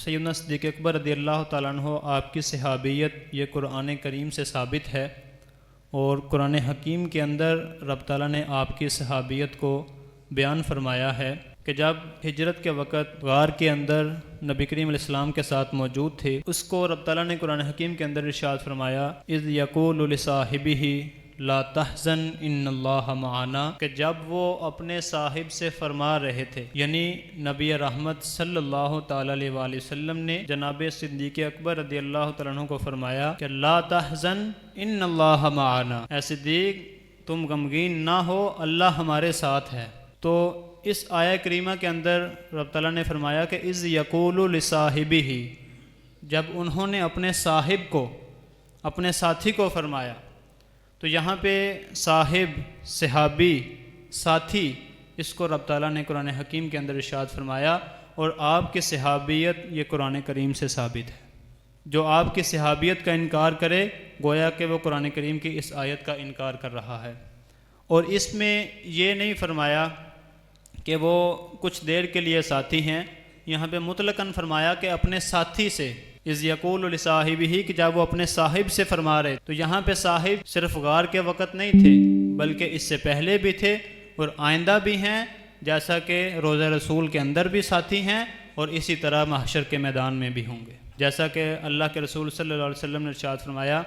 سیدنا صدیق اکبر رضی اللہ تعالیٰ عنہ آپ کی صحابیت یہ قرآن کریم سے ثابت ہے، اور قرآن حکیم کے اندر رب تعالیٰ نے آپ کی صحابیت کو بیان فرمایا ہے کہ جب ہجرت کے وقت غار کے اندر نبی کریم علیہ السلام کے ساتھ موجود تھے، اس کو رب تعالیٰ نے قرآن حکیم کے اندر ارشاد فرمایا اذ یقول لصاحبہ لا تحزن ان اللہ معنا، کہ جب وہ اپنے صاحب سے فرما رہے تھے، یعنی نبی رحمت صلی اللہ تعالیٰ علیہ وآلہ وسلم نے جناب صدیق اکبر رضی اللہ تعالیٰ عنہ کو فرمایا کہ لا تحزن ان اللہ معنا، اے صدیق تم غمگین نہ ہو، اللہ ہمارے ساتھ ہے۔ تو اس آیہ کریمہ کے اندر رب تعالیٰ نے فرمایا کہ اذ یقول لصاحبہ، جب انہوں نے اپنے صاحب کو، اپنے ساتھی کو فرمایا، تو یہاں پہ صاحب، صحابی، ساتھی، اس کو رب تعالیٰ نے قرآن حکیم کے اندر ارشاد فرمایا، اور آپ کی صحابیت یہ قرآن کریم سے ثابت ہے۔ جو آپ کی صحابیت کا انکار کرے گویا کہ وہ قرآن کریم کی اس آیت کا انکار کر رہا ہے۔ اور اس میں یہ نہیں فرمایا کہ وہ کچھ دیر کے لیے ساتھی ہیں، یہاں پہ مطلقاً فرمایا کہ اپنے ساتھی سے، اذ یقول لصاحبہ، کہ جب وہ اپنے صاحب سے فرما رہے، تو یہاں پہ صاحب صرف غار کے وقت نہیں تھے بلکہ اس سے پہلے بھی تھے اور آئندہ بھی ہیں، جیسا کہ روضہ رسول کے اندر بھی ساتھی ہیں، اور اسی طرح محشر کے میدان میں بھی ہوں گے۔ جیسا کہ اللہ کے رسول صلی اللہ علیہ وسلم نے ارشاد فرمایا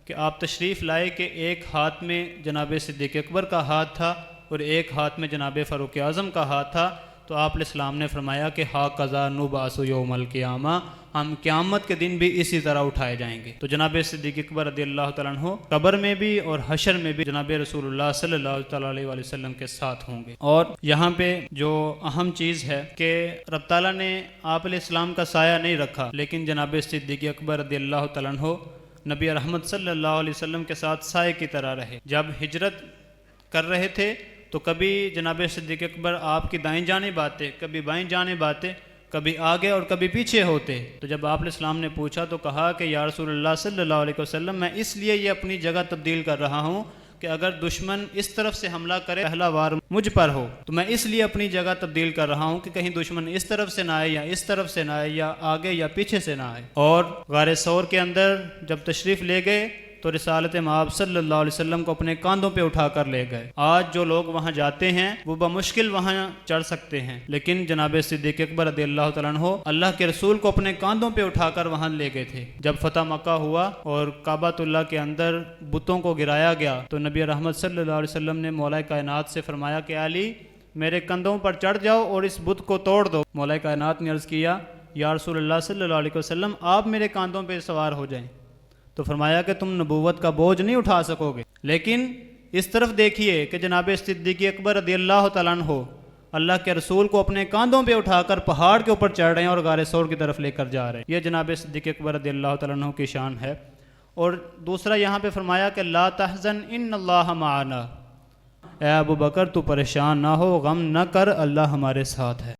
کہ آپ تشریف لائے کہ ایک ہاتھ میں جناب صدیق اکبر کا ہاتھ تھا اور ایک ہاتھ میں جناب فاروق اعظم کا ہاتھ تھا، تو آپ علیہ السلام نے فرمایا کہ ہاکذا نبعث یوم القیامہ، ہم قیامت کے دن بھی اسی طرح اٹھائے جائیں گے۔ تو جناب صدیق اکبر رضی اللہ تعالیٰ عنہ قبر میں بھی اور حشر میں بھی جناب رسول اللہ صلی اللہ تعالیٰ علیہ وآلہ وسلم کے ساتھ ہوں گے۔ اور یہاں پہ جو اہم چیز ہے کہ رب تعالیٰ نے آپ علیہ السلام کا سایہ نہیں رکھا، لیکن جناب صدیق اکبر رضی اللہ تعالیٰ عنہ نبی رحمت صلی اللہ علیہ وسلم کے ساتھ سائے کی طرح رہے۔ جب ہجرت کر رہے تھے تو کبھی جناب صدیق اکبر آپ کی دائیں جانب آتے، کبھی بائیں جانب آتے، کبھی آگے اور کبھی پیچھے ہوتے۔ تو جب آپ علیہ السلام نے پوچھا تو کہا کہ یا رسول اللہ صلی اللہ علیہ وسلم، میں اس لیے یہ اپنی جگہ تبدیل کر رہا ہوں کہ اگر دشمن اس طرف سے حملہ کرے، پہلا وار مجھ پر ہو، تو میں اس لیے اپنی جگہ تبدیل کر رہا ہوں کہ کہیں دشمن اس طرف سے نہ آئے یا اس طرف سے نہ آئے یا آگے یا پیچھے سے نہ آئے۔ اور غار ثور کے اندر جب تشریف لے گئے تو رسالت مآب صلی اللہ علیہ وسلم کو اپنے کاندھوں پہ اٹھا کر لے گئے۔ آج جو لوگ وہاں جاتے ہیں وہ بمشکل وہاں چڑھ سکتے ہیں، لیکن جناب صدیق اکبر رضی اللہ تعالیٰ عنہ اللہ کے رسول کو اپنے کاندھوں پہ اٹھا کر وہاں لے گئے تھے۔ جب فتح مکہ ہوا اور کعبۃ اللہ کے اندر بتوں کو گرایا گیا تو نبی رحمت صلی اللہ علیہ وسلم نے مولا کائنات سے فرمایا کہ علی میرے کندھوں پر چڑھ جاؤ اور اس بت کو توڑ دو۔ مولا کائنات نے عرض کیا یا رسول اللہ صلی اللہ علیہ وسلم، آپ میرے کاندھوں پہ سوار ہو جائیں۔ تو فرمایا کہ تم نبوت کا بوجھ نہیں اٹھا سکو گے، لیکن اس طرف دیکھیے کہ جناب صدیق اکبر رضی اللہ تعالیٰ عنہ اللہ کے رسول کو اپنے کاندھوں پہ اٹھا کر پہاڑ کے اوپر چڑھ رہے ہیں اور غار ثور کی طرف لے کر جا رہے ہیں۔ یہ جناب صدیق اکبر رضی اللہ تعالیٰ عنہ کی شان ہے۔ اور دوسرا یہاں پہ فرمایا کہ لا تحزن ان اللہ معنا، اے ابو بکر تو پریشان نہ ہو، غم نہ کر، اللہ ہمارے ساتھ ہے۔